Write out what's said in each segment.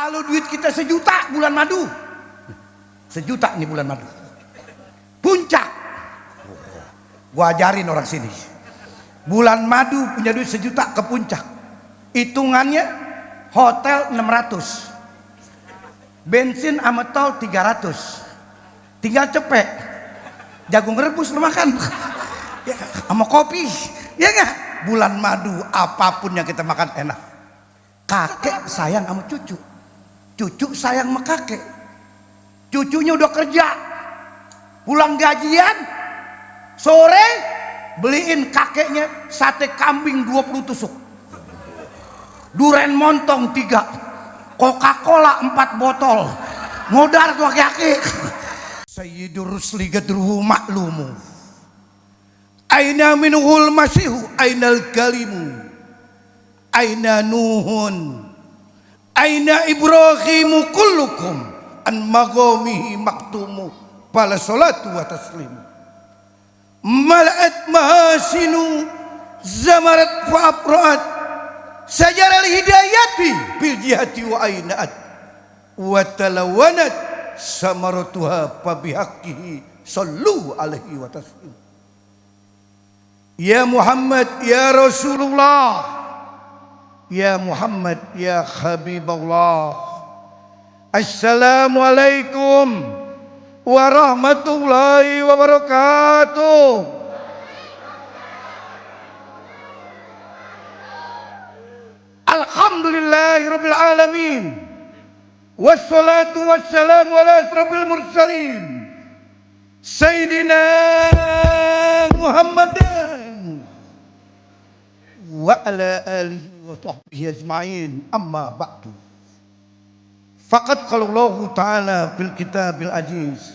Kalau duit kita 1 juta bulan madu, 1 juta nih bulan madu. Puncak. Gua ajarin orang sini. Bulan madu punya duit 1 juta ke puncak. Hitungannya hotel 600. Bensin sama tol 300. Tinggal cepet. Jagung rebus lu makan. Ya, sama kopi. Ya enggak? Bulan madu apapun yang kita makan enak. Kakek sayang sama cucu. Cucu sayang sama kakek. Cucunya udah kerja. Pulang gajian, sore beliin kakeknya sate kambing 20 tusuk. Duren montong 3. Coca-Cola 4 botol. Modar tuh aki-aki. Sayyidur rusli gadruhu maklumu. Aina minuhul masihu ainal kalimu. Aina Nuhun, aina Ibrahimu kullukum an magomihi maktumu pala salatu wa taslimu. Mala'at mahasinu zamarat fa afraat sajaral hidayati bil jihati wa ainaat wa talawanat samaratuha fa bihaqqihi sallu alaihi wa taslim. Ya Muhammad ya Rasulullah, ya Muhammad ya Habibullah. Assalamualaikum warahmatullahi wabarakatuh. Alhamdulillahirabbil alamin. Wassalatu wassalamu ala asrofil mursalin Sayyidina Muhammadin wa ala alihi wa sahbihi ajma'in, amma ba'du. Faqad qala Allah Ta'ala fil kitabil aziz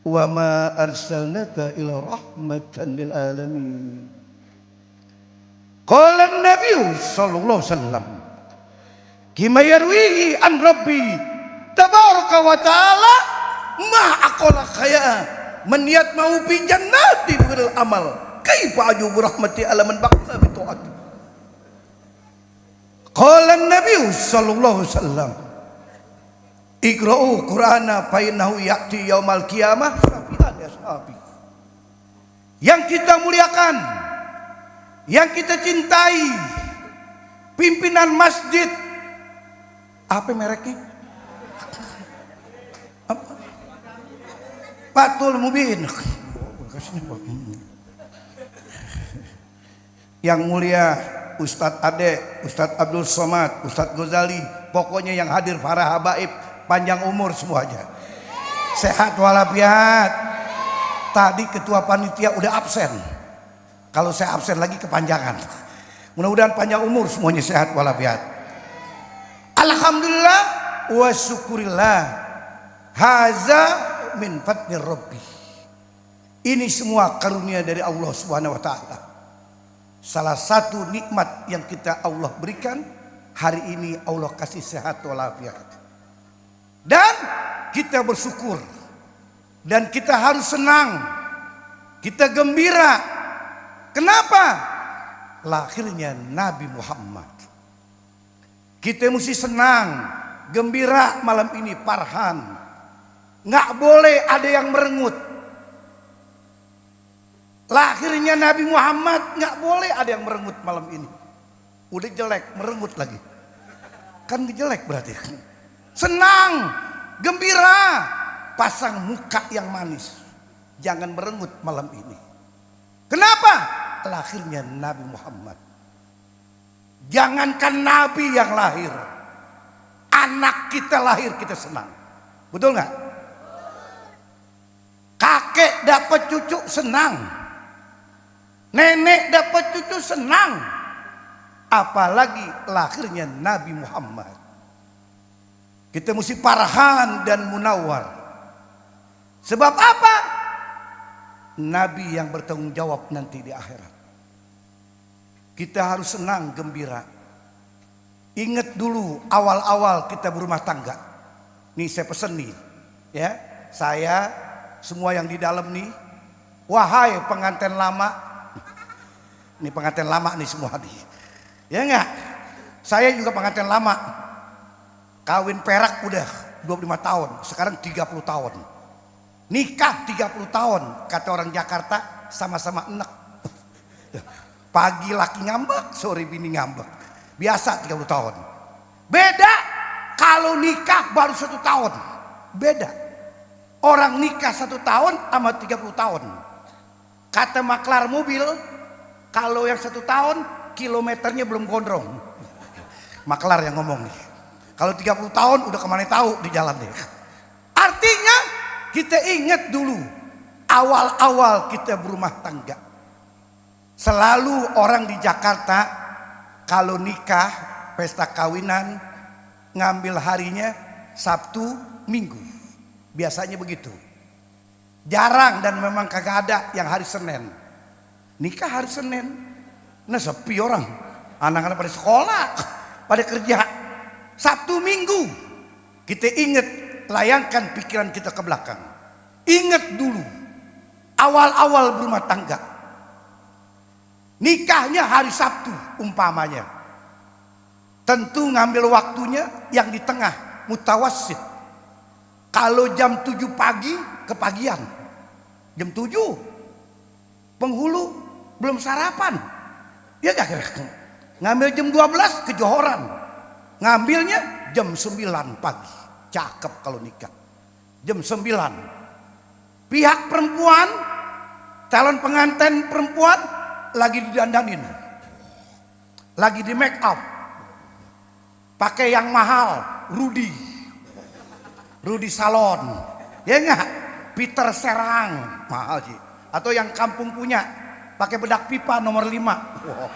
wa ma arsalnaka ila rahmatan lil alamin. Qala an-nabiy sallallahu alaihi wasallam kima yarwihi an rabbi tabaraka wa ta'ala ma aqala khaya man yatma'u fi jannati bil amal kaifa ajubu rahmati ala man baqala bi ta'ati. Qala an-nabiy sallallahu alaihi wasallam iqra'u qur'ana fa innahu ya'ti yaumal qiyamah syafi'an ashabi. Yang kita muliakan, yang kita cintai, pimpinan masjid, apa mereknya? Apa? Fathul Mubin. Yang mulia Ustadz Ade, Ustadz Abdul Somad, Ustadz Ghazali, pokoknya yang hadir para habaib, panjang umur semuanya, sehat walafiat. Tadi ketua panitia udah absen, kalau saya absen lagi kepanjangan. Mudah-mudahan panjang umur semuanya, sehat walafiat. Alhamdulillah wa syukurillah, haza min fadli rabbi. Ini semua karunia dari Allah Subhanahu wa taala. Salah satu nikmat yang kita Allah berikan hari ini, Allah kasih sehat walafiat. Dan kita bersyukur, dan kita harus senang, kita gembira. Kenapa? Lahirnya Nabi Muhammad. Kita mesti senang, gembira malam ini, farhan. Nggak boleh ada yang merengut. Lahirnya Nabi Muhammad, nggak boleh ada yang merengut malam ini. Udah jelek, merengut lagi. Kan jelek berarti. Senang, gembira, pasang muka yang manis. Jangan merengut malam ini. Kenapa? Lahirnya Nabi Muhammad. Jangankan Nabi yang lahir, anak kita lahir kita senang. Betul nggak? Kakek dapat cucu senang. Nenek dapat cucu senang. Apalagi lahirnya Nabi Muhammad. Kita mesti farhan dan munawwar. Sebab apa? Nabi yang bertanggung jawab nanti di akhirat. Kita harus senang, gembira. Ingat dulu awal-awal kita berumah tangga. Nih saya pesen nih, ya, saya semua yang di dalam nih, wahai pengantin lama. Ini pengantin lama nih semua nih. Ya enggak? Saya juga pengantin lama. Kawin perak udah 25 tahun, sekarang 30 tahun. Nikah 30 tahun, kata orang Jakarta sama-sama enek. Pagi laki ngambek, sore bini ngambek. Biasa 30 tahun. Beda kalau nikah baru 1 tahun. Beda. Orang nikah 1 tahun sama 30 tahun. Kata maklar mobil, kalau yang 1 tahun kilometernya belum gondrong. Maklar yang ngomong nih. Kalau 30 tahun udah kemana tahu di jalan deh. Artinya kita ingat dulu awal-awal kita berumah tangga. Selalu orang di Jakarta kalau nikah, pesta kawinan, ngambil harinya Sabtu, Minggu. Biasanya begitu. Jarang dan memang kagak ada yang hari Senin. Nikah hari Senin. Nah sepi orang. Anak-anak pada sekolah, pada kerja. Sabtu, Minggu. Kita ingat, layangkan pikiran kita ke belakang. Ingat dulu awal-awal berumah tangga. Nikahnya hari Sabtu umpamanya. Tentu ngambil waktunya yang di tengah, mutawassit. Kalau jam 7 pagi, kepagian. Jam 7 penghulu belum sarapan. Ya gak kira-kira. Ngambil jam 12 kejohoran. Ngambilnya jam 9 pagi. Cakep kalau nikah. Jam 9. Pihak perempuan, calon pengantin perempuan lagi didandanin, lagi di make up, pakai yang mahal, Rudy Salon, ya enggak, Peter Serang, mahal sih, atau yang kampung punya, pakai bedak pipa nomor 5, wow.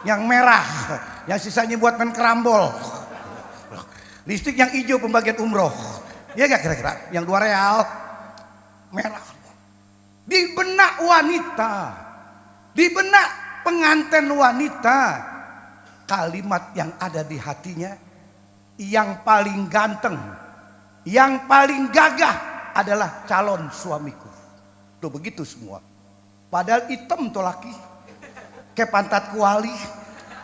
Yang merah, yang sisanya buat main kerambol, listrik yang hijau pembagian umroh, ya enggak kira-kira, yang 2 real, merah, di benak wanita. Di benak pengantin wanita, kalimat yang ada di hatinya, yang paling ganteng, yang paling gagah adalah calon suamiku. Tuh begitu semua. Padahal hitam tuh laki, kayak pantat kuali.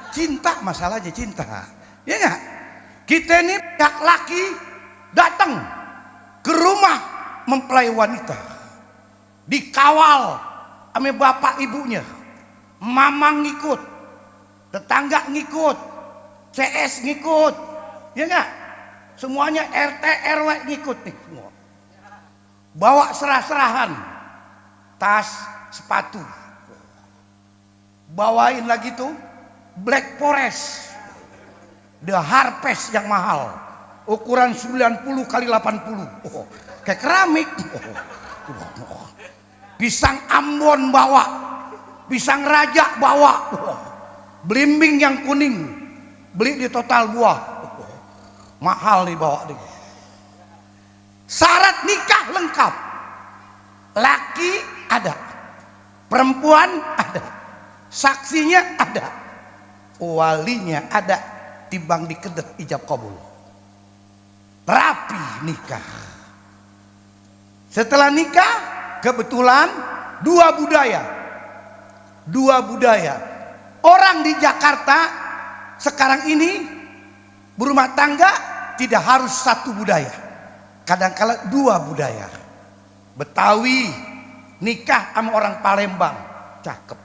Cinta masalahnya, cinta. Ya enggak? Kita ini pihak laki datang ke rumah mempelai wanita, dikawal sama bapak ibunya. Mamang ngikut, tetangga ngikut, CS ngikut, ya enggak? Semuanya RT RW ngikut nih semua. Bawa serah-serahan, tas, sepatu. Bawain lagi tuh Black Forest, The Harvest yang mahal, ukuran 90 kali 80, kayak keramik. Pisang Ambon bawa. Pisang raja bawa, belimbing yang kuning beli di Total Buah, mahal nih bawa nih. Syarat nikah lengkap, laki ada, perempuan ada, saksinya ada, walinya ada, timbang dikedet ijab kabul, rapi nikah. Setelah nikah kebetulan dua budaya. Orang di Jakarta sekarang ini berumah tangga tidak harus satu budaya, kadang-kala 2 budaya. Betawi nikah sama orang Palembang, cakep.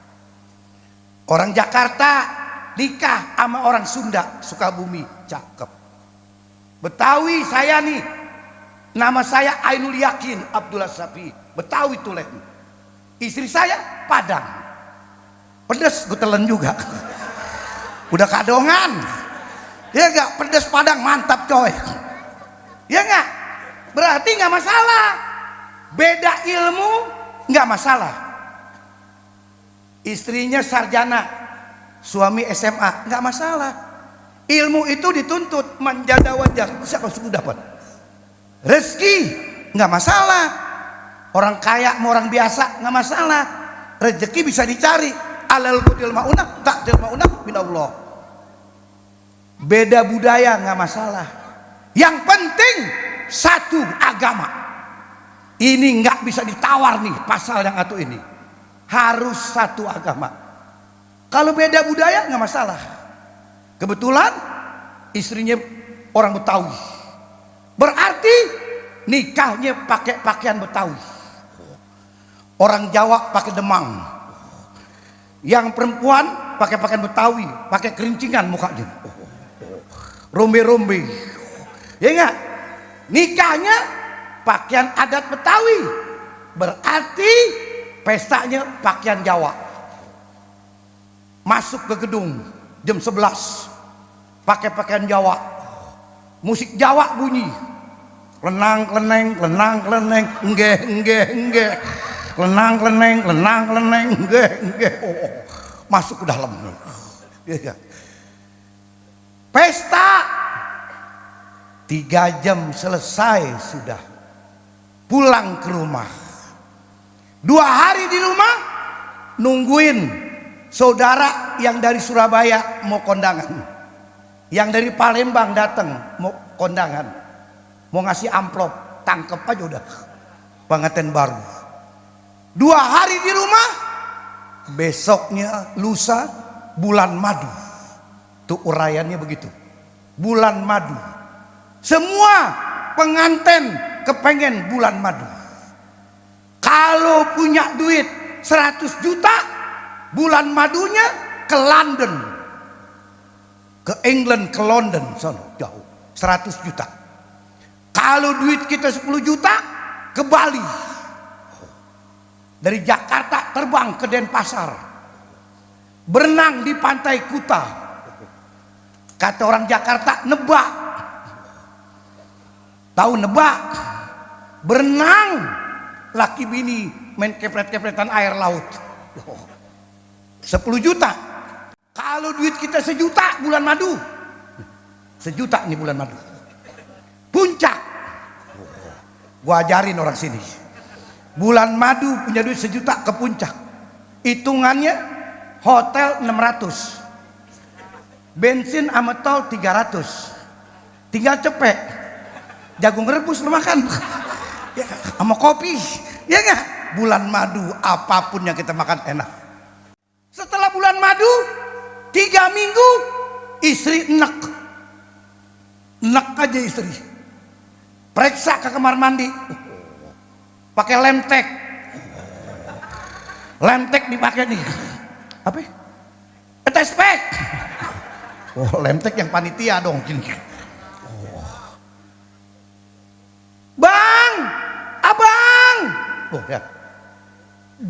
Orang Jakarta nikah sama orang Sunda, Sukabumi, cakep. Betawi saya nih, nama saya Ainul Yakin Abdullah Safi, Betawi Tulen. Istri saya Padang. Pedes gue telan juga. Udah kadongan. Ya enggak, pedes Padang mantap coy. Ya enggak? Berarti enggak masalah. Beda ilmu enggak masalah. Istrinya sarjana, suami SMA, enggak masalah. Ilmu itu dituntut menjada wajar. Siapa suku dapat? Rezeki enggak masalah. Orang kaya sama orang biasa enggak masalah. Rezeki bisa dicari. Alal qudil maunah, takdil maunah minallah. Beda budaya nggak masalah. Yang penting satu agama. Ini nggak bisa ditawar nih pasal yang satu ini. Harus satu agama. Kalau beda budaya nggak masalah. Kebetulan istrinya orang Betawi. Berarti nikahnya pakai pakaian Betawi. Orang Jawa pakai demang. Yang perempuan pakai pakaian Betawi, pakai kerincingan mukanya. Rombe-rombe. Ya enggak? Nikahnya pakaian adat Betawi. Berarti pestanya pakaian Jawa. Masuk ke gedung jam 11 pakai pakaian Jawa. Musik Jawa bunyi. Lenang leneng, lenang leneng, enggeh enggeh enggeh. Lenang leneng, lenang leneng, enggeh enggeh. Masuk ke dalam. Pesta 3 jam selesai sudah. Pulang ke rumah. 2 hari di rumah nungguin saudara yang dari Surabaya mau kondangan, yang dari Palembang datang mau kondangan, mau ngasih amplop, tangkep aja udah pengantin baru. 2 hari di rumah, besoknya lusa bulan madu. Tuh uraiannya begitu, bulan madu. Semua pengantin kepengen bulan madu. Kalau punya duit 100 juta, bulan madunya ke London, ke England, ke London, sono jauh, 100 juta. Kalau duit kita 10 juta, ke Bali. Dari Jakarta terbang ke Denpasar, berenang di pantai Kuta. Kata orang Jakarta, nebak. Tahu nebak? Berenang, laki bini main kepret-kepretan air laut. 10 juta. Kalau duit kita 1 juta bulan madu, 1 juta nih bulan madu. Puncak. Gua ajarin orang sini. Bulan madu punya duit 1 juta ke puncak. Hitungannya hotel 600. Bensin sama tol 300. Tinggal cepet. Jagung rebus lu makan. Ya, sama kopi. Ya enggak? Bulan madu apapun yang kita makan enak. Setelah bulan madu 3 minggu istri enek. Enek aja istri. Periksa ke kamar mandi. Pakai lemtek. Lemtek dipakai nih. Apa? Tes pack. Oh, lemtek yang panitia dong. Oh. Bang, abang. Oh ya.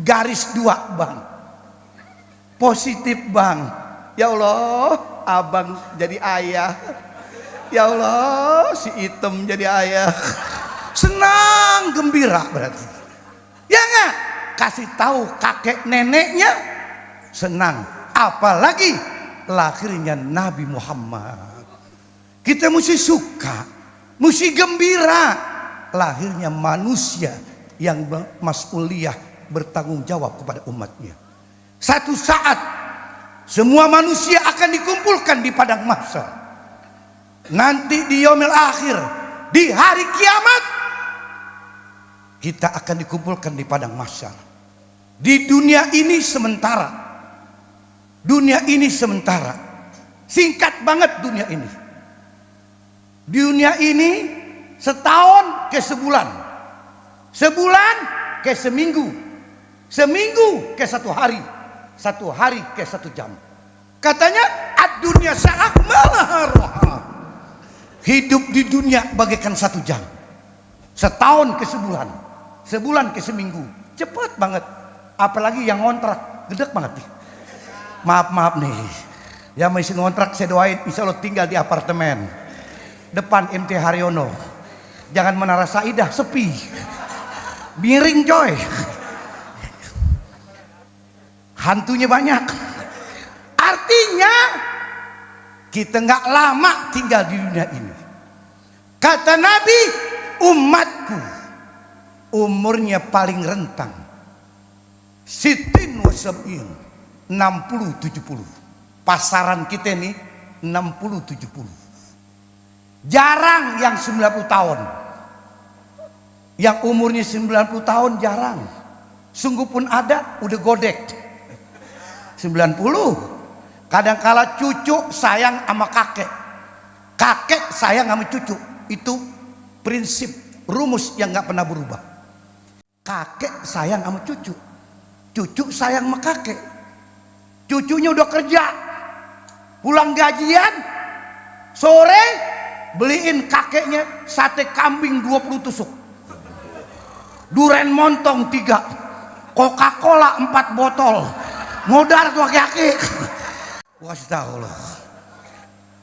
Garis 2 bang. Positif bang. Ya Allah, abang jadi ayah. Ya Allah, si Item jadi ayah. Senang, gembira berarti. Ya enggak? Kasih tahu kakek neneknya senang. Apalagi lahirnya Nabi Muhammad. Kita mesti suka, mesti gembira. Lahirnya manusia yang mas'uliyah, bertanggung jawab kepada umatnya. Satu saat semua manusia akan dikumpulkan di padang mahsyar. Nanti di yaumil akhir, di hari kiamat, kita akan dikumpulkan di padang mahsyar. Di dunia ini sementara. Dunia ini sementara. Singkat banget dunia ini. Dunia ini setahun ke sebulan. Sebulan ke seminggu. Seminggu ke 1 hari. 1 hari ke 1 jam. Katanya ad-dunya sa'akmalaha. Hidup di dunia bagaikan 1 jam. Setahun ke sebulan. Sebulan ke seminggu. Cepat banget. Apalagi yang ngontrak, gedek banget nih. Maaf nih. Yang masih ngontrak saya doain insya Allah tinggal di apartemen depan MT Haryono. Jangan Menara Saidah, sepi. Miring coy. Hantunya banyak. Artinya kita nggak lama tinggal di dunia ini. Kata Nabi, umatku umurnya paling rentang sitin wasabin, 60-70. Pasaran kita nih 60-70. Jarang yang 90 tahun. Yang umurnya 90 tahun jarang. Sungguh pun ada, udah godek 90. Kadang kala cucu sayang sama kakek. Kakek sayang sama cucu, itu prinsip rumus yang nggak pernah berubah. Kakek sayang sama cucu, cucu sayang sama kakek. Cucunya udah kerja, pulang gajian, sore beliin kakeknya sate kambing 20 tusuk, duren montong 3, Coca-Cola 4 botol, modar tuh aki-aki. Wastagfirullah.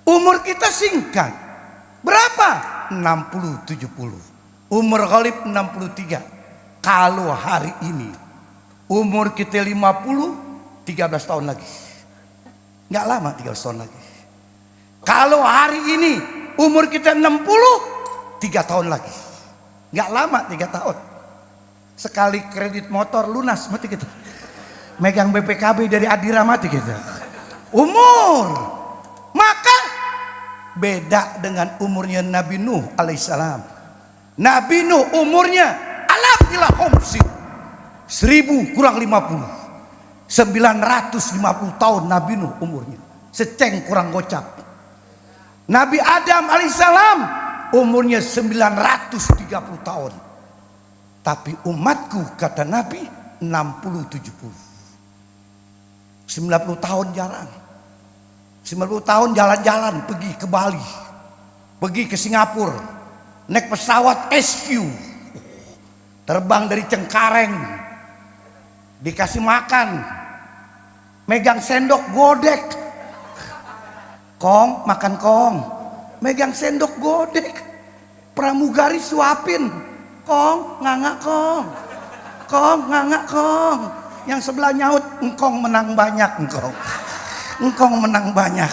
Umur kita singkat. Berapa? 60-70. Umur Khalif 63. Kalau hari ini umur kita 50, 13 tahun lagi. Nggak lama 13 tahun lagi. Kalau hari ini umur kita 60, 3 tahun lagi. Nggak lama 3 tahun. Sekali kredit motor lunas mati kita. Megang BPKB dari Adira mati kita. Umur. Maka beda dengan umurnya Nabi Nuh alaihissalam. Nabi Nuh umurnya alhamdulillah homsi 1000 kurang 50, 950 tahun Nabi Nuh umurnya. Seceng kurang gocap. Nabi Adam alaihissalam umurnya 930 tahun. Tapi umatku kata Nabi 60-70. 90 tahun jarang. 90 tahun jalan-jalan pergi ke Bali, pergi ke Singapura, naik pesawat SQ, terbang dari Cengkareng, dikasih makan, megang sendok godek, kong makan kong, megang sendok godek, pramugari suapin, kong ngangak kong ngangak kong, yang sebelah nyaut, engkong menang banyak engkong menang banyak,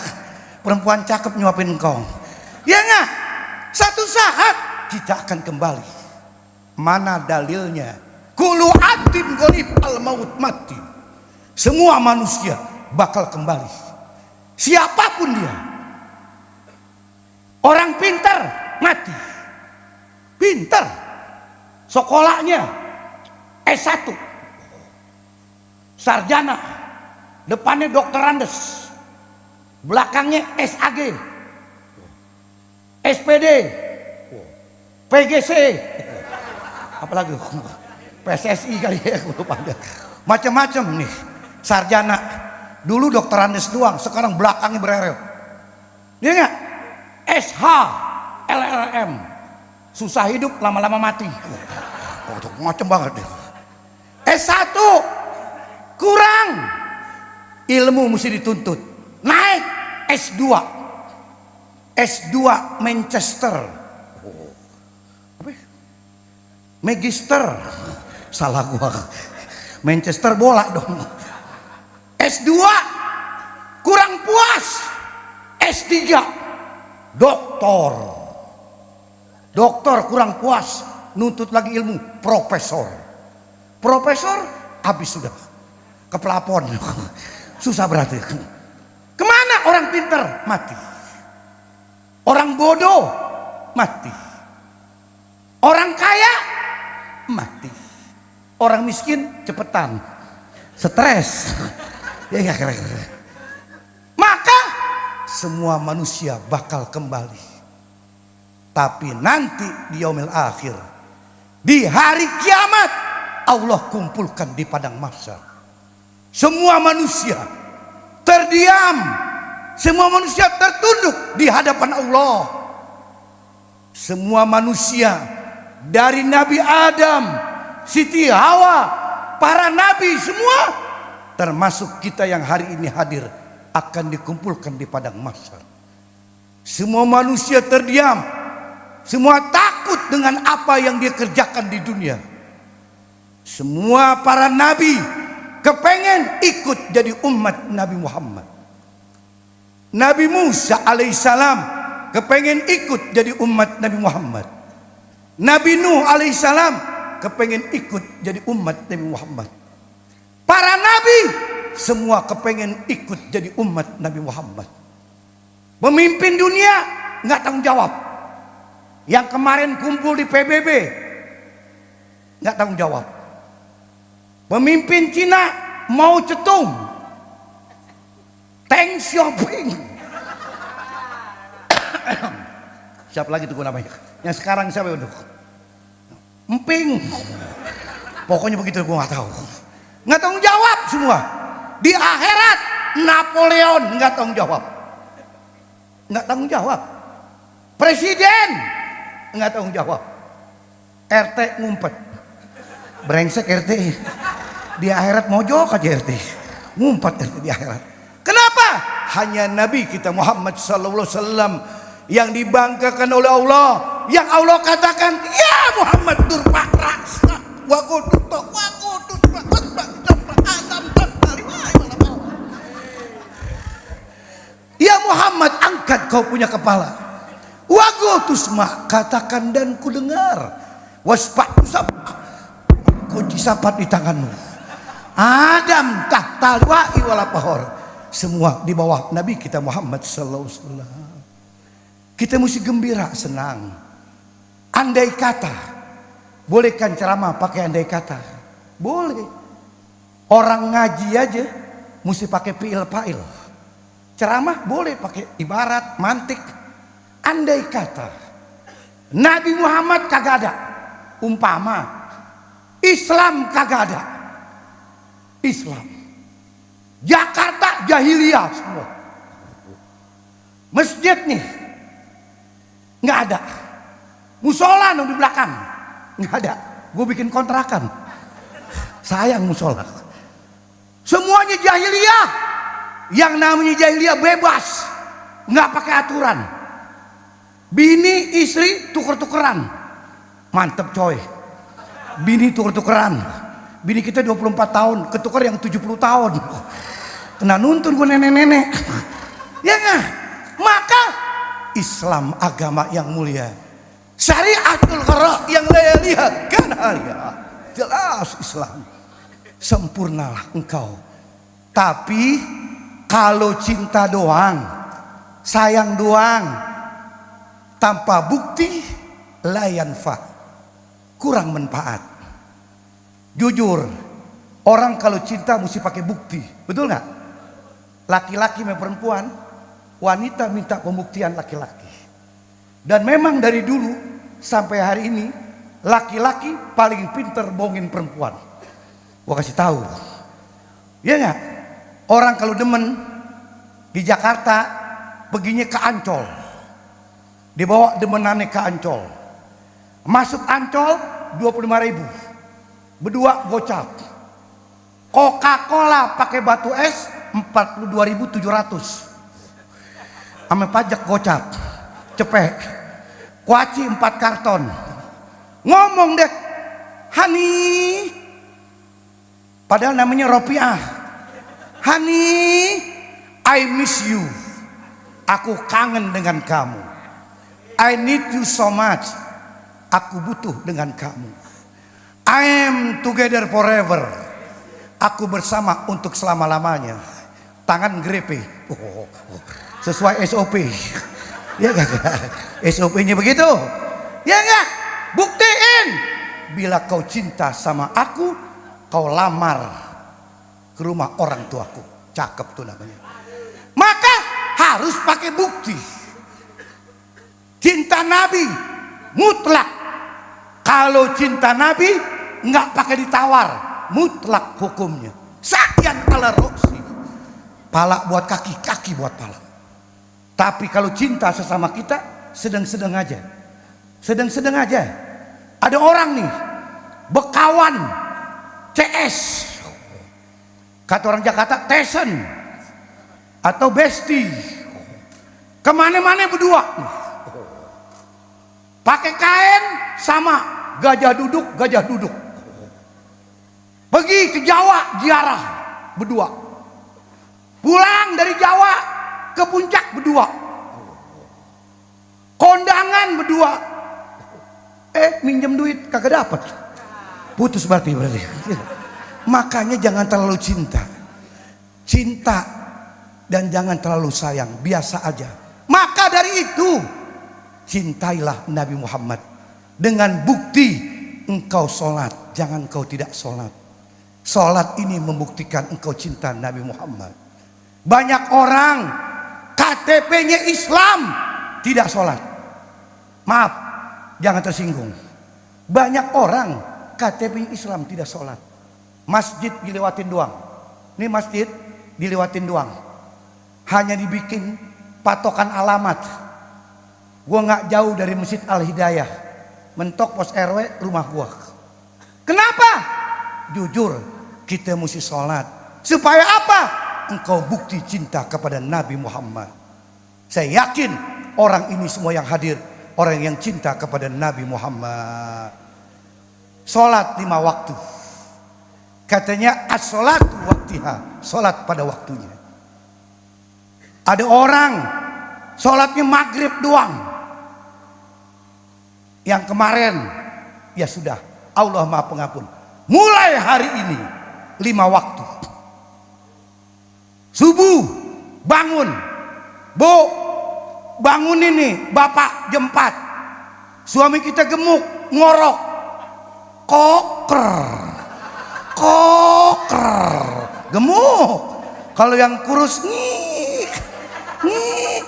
perempuan cakep nyuapin engkong. Ya nggak? Satu saat kita akan kembali. Mana dalilnya? Kullu abdin ghalib al maut mati. Semua manusia bakal kembali. Siapapun dia. Orang pintar mati. Pintar. Sekolahnya S1. Sarjana. Depannya Dokter Andes, belakangnya SAG, SPD, PGC, apalagi PSSI kali ya, macam-macam nih sarjana. Dulu Dokter Andes doang, sekarang belakangnya bereret. Dia nggak? SH, LLM, susah hidup lama-lama mati. Macam banget deh. S1 kurang. Ilmu mesti dituntut. Naik S2. S2 Manchester. Apa? Magister. Salah gua. Manchester bola dong. S2 kurang puas. S3 doktor. Doktor kurang puas, nuntut lagi ilmu, profesor. Profesor habis sudah. Ke pelapon. Susah berarti. Kemana orang pintar? Mati. Orang bodoh? Mati. Orang kaya? Mati. Orang miskin? Cepetan. Stres. Ya, kira-kira. Maka semua manusia bakal kembali. Tapi nanti di yaumil akhir, di hari kiamat, Allah kumpulkan di padang mahsyar. Semua manusia terdiam, semua manusia tertunduk di hadapan Allah. Semua manusia dari Nabi Adam, Siti Hawa, para nabi semua, termasuk kita yang hari ini hadir, akan dikumpulkan di padang mahsyar. Semua manusia terdiam, semua takut dengan apa yang dia kerjakan di dunia. Semua para nabi kepengen ikut jadi umat Nabi Muhammad. Nabi Musa alaihissalam kepengen ikut jadi umat Nabi Muhammad. Nabi Nuh alaihissalam kepengen ikut jadi umat Nabi Muhammad. Para nabi semua kepengen ikut jadi umat Nabi Muhammad. Pemimpin dunia nggak tanggung jawab. Yang kemarin kumpul di PBB nggak tanggung jawab. Pemimpin Cina mau cetung, Deng Xiaoping Siapa lagi tuh namanya? Yang sekarang siapa udah? Emping. Pokoknya begitu, gue nggak tahu. Nggak tanggung jawab semua. Di akhirat Napoleon nggak tanggung jawab. Nggak tanggung jawab. Presiden nggak tanggung jawab. RT ngumpet. Brengsek RT. Di akhirat mojok aja RT. Ngumpet RT di akhirat. Kenapa? Hanya Nabi kita Muhammad sallallahu alaihi wasallam yang dibanggakan oleh Allah, yang Allah katakan, ya Muhammad durpa raksa wa kututo wa kututo Adam ya Muhammad, angkat kau punya kepala, wa kutusma, katakan dan ku dengar, waspa kau disapat di tanganmu, Adam tahtal wa'i wala pahor, semua di bawah Nabi kita Muhammad sallallahu alaihi wasallam. Kita mesti gembira, senang. Andai kata, bolehkan ceramah pakai andai kata? Boleh. Orang ngaji aja mesti pakai fiil fa'il. Ceramah boleh pakai ibarat, mantik. Andai kata Nabi Muhammad kagak ada, umpama Islam kagak ada, Islam Jakarta jahiliyah semua, masjid nih nggak ada, musola dong di belakang nggak ada, gue bikin kontrakan, sayang musola, semuanya jahiliyah. Yang namanya jahiliyah bebas, nggak pakai aturan, bini istri tuker-tukeran, mantep coy, bini tuker-tukeran, bini kita 24 tahun, ketuker yang 70 tahun, kena nuntun gue nenek-nenek, ya nggak? Maka Islam agama yang mulia, syariatul qara yang lihat kan alia, jelas Islam, sempurnalah engkau. Tapi kalau cinta doang, sayang doang, tanpa bukti, layan fa, kurang manfaat. Jujur, orang kalau cinta mesti pakai bukti, betul nggak? Laki-laki sama perempuan, wanita minta pembuktian laki-laki. Dan memang dari dulu sampai hari ini laki-laki paling pinter bohongin perempuan. Gua kasih tahu, ya nggak? Orang kalau demen di Jakarta perginya ke Ancol, dibawa demenannya ke Ancol, masuk Ancol 25.000, berdua gocap. Coca-Cola pakai batu es 42.700. Ame pajak gocap, cepet, kuaci 4 karton, ngomong deh, Hani, padahal namanya Ropiah, Hani, I miss you, aku kangen dengan kamu, I need you so much, aku butuh dengan kamu, I am together forever, aku bersama untuk selama-lamanya, tangan grepe, sesuai SOP, ya gak? SOP-nya begitu, ya gak? Buktiin, bila kau cinta sama aku, kau lamar ke rumah orang tuaku, cakep tuh namanya. Maka harus pakai bukti. Cinta Nabi mutlak. Kalau cinta Nabi nggak pakai ditawar, mutlak hukumnya. Sakyan ala roksi, pala buat kaki, kaki buat pala. Tapi kalau cinta sesama kita sedang-sedang aja, sedang-sedang aja. Ada orang nih bekawan CS, kata orang Jakarta tesen atau besti, kemana-mana berdua, pakai kain sama, gajah duduk, pergi ke Jawa ziarah berdua, pulang dari Jawa ke puncak berdua, kondangan berdua, minjem duit kagak dapet, putus berarti. Makanya jangan terlalu cinta dan jangan terlalu sayang, biasa aja. Maka dari itu cintailah Nabi Muhammad dengan bukti engkau sholat, jangan kau tidak sholat. Sholat ini membuktikan engkau cinta Nabi Muhammad. Banyak orang KTP-nya Islam tidak sholat, Maaf, jangan tersinggung. Banyak orang KTP Islam tidak sholat. Masjid dilewatin doang. Ini masjid dilewatin doang. Hanya dibikin patokan alamat. Gua nggak jauh dari Masjid Al-Hidayah. Mentok pos RW rumah gua. Kenapa? Jujur, kita mesti sholat. Supaya apa? Engkau bukti cinta kepada Nabi Muhammad. Saya yakin orang ini semua yang hadir, orang yang cinta kepada Nabi Muhammad. Sholat 5 waktu. Katanya as-sholatu waktiha, sholat pada waktunya. Ada orang sholatnya maghrib doang. Yang kemarin, ya sudah, Allah Maha Pengampun. Mulai hari ini 5 waktu. Subuh bangun, Bu, bangun ini, Bapak jam 4. Suami kita gemuk, ngorok, koker, gemuk. Kalau yang kurus nih,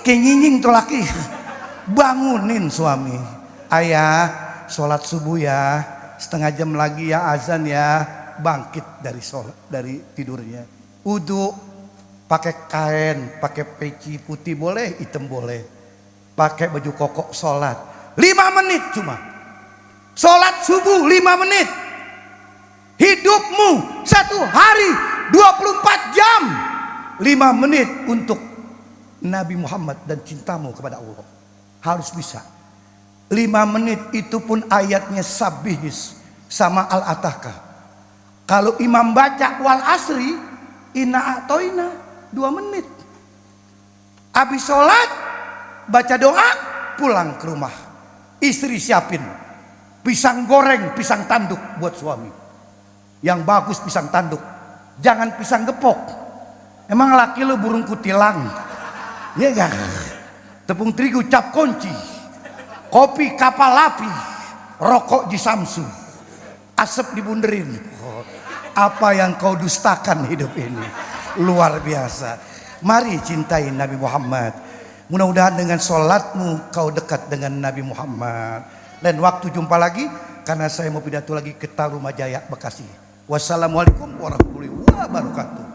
kayak nyinying tuh laki. Bangunin suami, ayah, sholat subuh ya, setengah jam lagi ya azan ya. Bangkit dari sholat, dari tidurnya, wudu, pakai kain, pakai peci putih boleh, hitam boleh, pakai baju koko, sholat 5 menit cuma. Sholat subuh 5 menit. Hidupmu 1 hari 24 jam 5 menit untuk Nabi Muhammad dan cintamu kepada Allah. Harus bisa 5 menit, itu pun ayatnya sabihis sama al-ataka. Kalau imam baca wal asri inna atoina 2 menit. Habis sholat baca doa, pulang ke rumah. Istri siapin pisang goreng, pisang tanduk buat suami. Yang bagus pisang tanduk, jangan pisang gepok. Emang laki lu burung kutilang? Iya gak? Tepung terigu cap kunci, kopi kapal api, rokok di Samsu, asap dibunderin. Apa yang kau dustakan hidup ini? Luar biasa. Mari cintai Nabi Muhammad. Mudah-mudahan dengan sholatmu kau dekat dengan Nabi Muhammad. Dan waktu jumpa lagi, karena saya mau pidato lagi ke Tarumajaya, Bekasi. Wassalamualaikum warahmatullahi wabarakatuh.